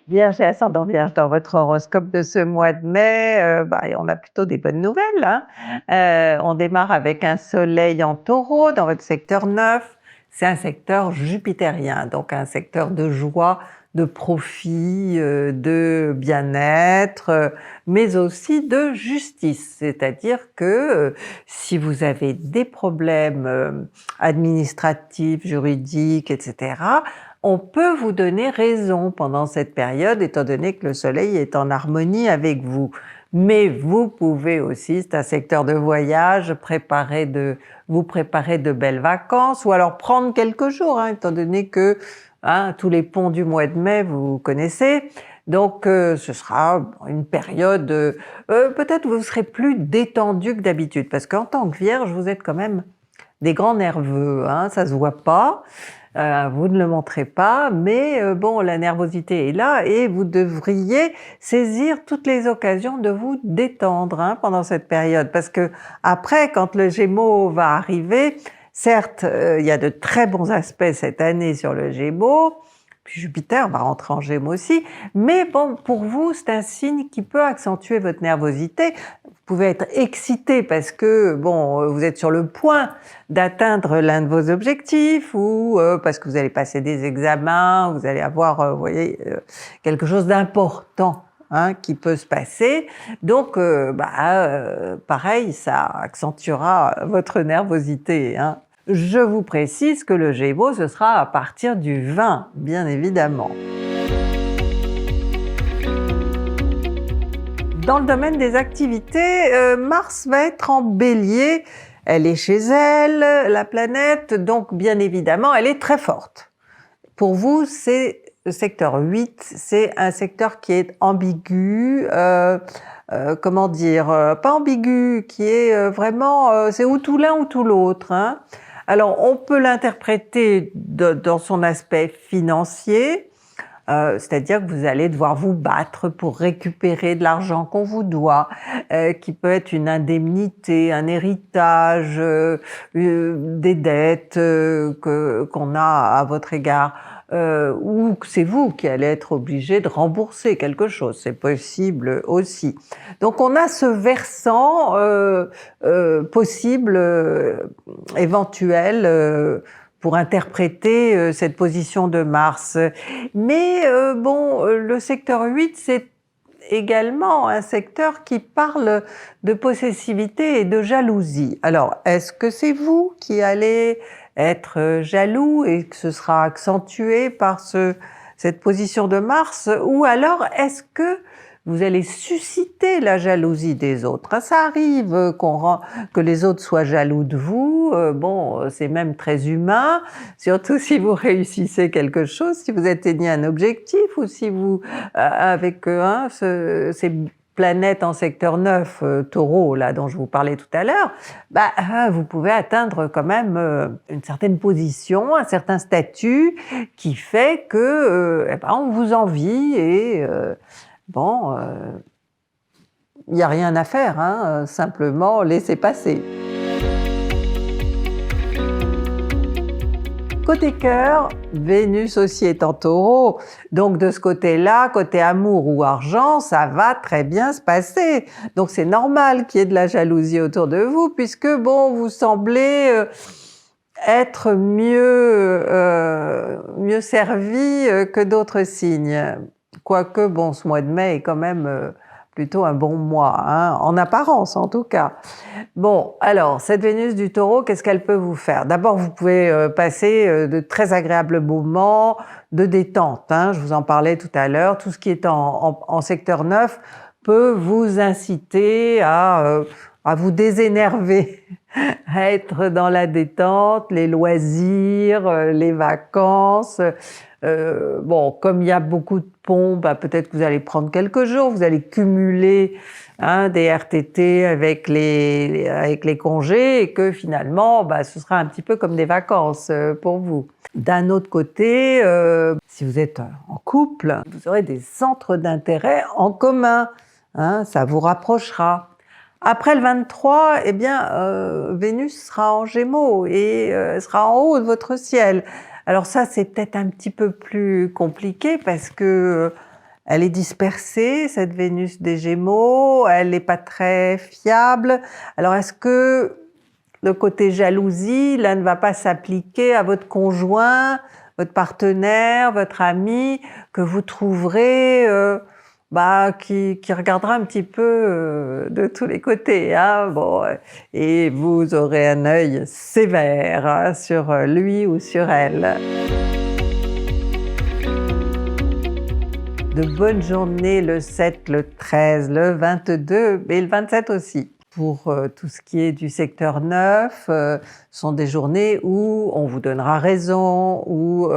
Vierge et ascendant Vierge, dans votre horoscope de ce mois de mai, on a plutôt des bonnes nouvelles, hein. On démarre avec un soleil en Taureau dans votre secteur 9. C'est un secteur jupitérien, donc un secteur de joie, de profit, de bien-être, mais aussi de justice. C'est-à-dire que, si vous avez des problèmes, administratifs, juridiques et cetera, on peut vous donner raison pendant cette période, étant donné que le soleil est en harmonie avec vous. Mais vous pouvez aussi, c'est un secteur de voyage, vous préparer de belles vacances, ou alors prendre quelques jours, hein, étant donné que tous les ponts du mois de mai, vous connaissez. Donc ce sera une période, peut-être vous serez plus détendu que d'habitude, parce qu'en tant que Vierge, vous êtes quand même des grands nerveux, hein, ça se voit pas. Vous ne le montrez pas, mais bon, la nervosité est là et vous devriez saisir toutes les occasions de vous détendre, hein, pendant cette période. Parce que après, quand le Gémeaux va arriver, certes, il y a de très bons aspects cette année sur le Gémeaux, puis Jupiter va rentrer en Gémeaux aussi, mais bon, pour vous, c'est un signe qui peut accentuer votre nervosité. Vous pouvez être excité parce que, bon, vous êtes sur le point d'atteindre l'un de vos objectifs, ou parce que vous allez passer des examens, vous allez avoir, vous voyez, quelque chose d'important, hein, qui peut se passer. Donc, pareil, ça accentuera votre nervosité, hein. Je vous précise que le Gémeaux, ce sera à partir du 20, bien évidemment. Dans le domaine des activités, Mars va être en Bélier. Elle est chez elle, la planète, donc bien évidemment, elle est très forte. Pour vous, c'est le secteur 8, c'est un secteur qui est ambigu, comment dire, pas ambigu, qui est vraiment, c'est ou tout l'un ou tout l'autre, hein. Alors, on peut l'interpréter dans son aspect financier, c'est-à-dire que vous allez devoir vous battre pour récupérer de l'argent qu'on vous doit, qui peut être une indemnité, un héritage, des dettes qu'on a à votre égard, ou que c'est vous qui allez être obligé de rembourser quelque chose, c'est possible aussi. Donc on a ce versant possible, éventuel, pour interpréter cette position de Mars. Mais le secteur 8, c'est également un secteur qui parle de possessivité et de jalousie. Alors, est-ce que c'est vous qui allez être jaloux et que ce sera accentué par cette position de Mars, ou alors est-ce que vous allez susciter la jalousie des autres? Ça arrive que les autres soient jaloux de vous, c'est même très humain, surtout si vous réussissez quelque chose, si vous atteignez un objectif, ou si vous, avec ces planètes en secteur 9, Taureau, là, dont je vous parlais tout à l'heure, vous pouvez atteindre quand même une certaine position, un certain statut, qui fait que, on vous envie et il n'y a rien à faire, hein, simplement laissez passer. Côté cœur, Vénus aussi est en Taureau, donc de ce côté-là, côté amour ou argent, ça va très bien se passer. Donc c'est normal qu'il y ait de la jalousie autour de vous, puisque vous semblez être mieux servi que d'autres signes. Quoique, ce mois de mai est quand même plutôt un bon mois, hein, en apparence en tout cas. Bon, alors, cette Vénus du Taureau, qu'est-ce qu'elle peut vous faire? D'abord, vous pouvez passer de très agréables moments de détente, hein, je vous en parlais tout à l'heure. Tout ce qui est en secteur 9 peut vous inciter à vous désénerver, à être dans la détente, les loisirs, les vacances. Comme il y a beaucoup de ponts, peut-être que vous allez prendre quelques jours, vous allez cumuler des RTT avec les congés, et que finalement, ce sera un petit peu comme des vacances pour vous. D'un autre côté, si vous êtes en couple, vous aurez des centres d'intérêt en commun, hein, ça vous rapprochera. Après le 23, Vénus sera en Gémeaux et sera en haut de votre ciel. Alors ça, c'est peut-être un petit peu plus compliqué parce que Elle est dispersée, cette Vénus des Gémeaux, elle n'est pas très fiable. Alors est-ce que le côté jalousie, là, ne va pas s'appliquer à votre conjoint, votre partenaire, votre ami, que vous trouverez, qui regardera un petit peu de tous les côtés, hein, bon, et vous aurez un œil sévère hein, sur lui ou sur elle. De bonnes journées le 7, le 13, le 22 et le 27 aussi. Pour tout ce qui est du secteur 9, sont des journées où on vous donnera raison, où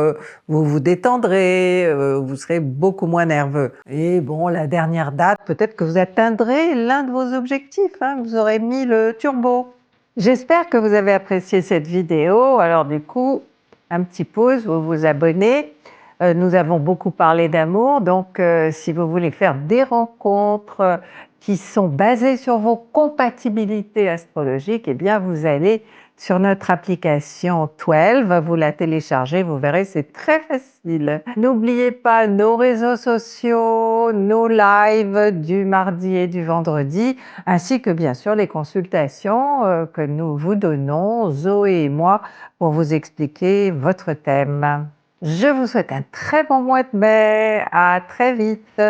vous vous détendrez, vous serez beaucoup moins nerveux. Et bon, la dernière date, peut-être que vous atteindrez l'un de vos objectifs, hein, vous aurez mis le turbo. J'espère que vous avez apprécié cette vidéo. Alors du coup, un petit pouce, vous vous abonnez. Nous avons beaucoup parlé d'amour, donc si vous voulez faire des rencontres qui sont basées sur vos compatibilités astrologiques, eh bien vous allez sur notre application 12, vous la téléchargez, vous verrez, c'est très facile. N'oubliez pas nos réseaux sociaux, nos lives du mardi et du vendredi, ainsi que bien sûr les consultations que nous vous donnons, Zoé et moi, pour vous expliquer votre thème. Je vous souhaite un très bon mois de mai, à très vite.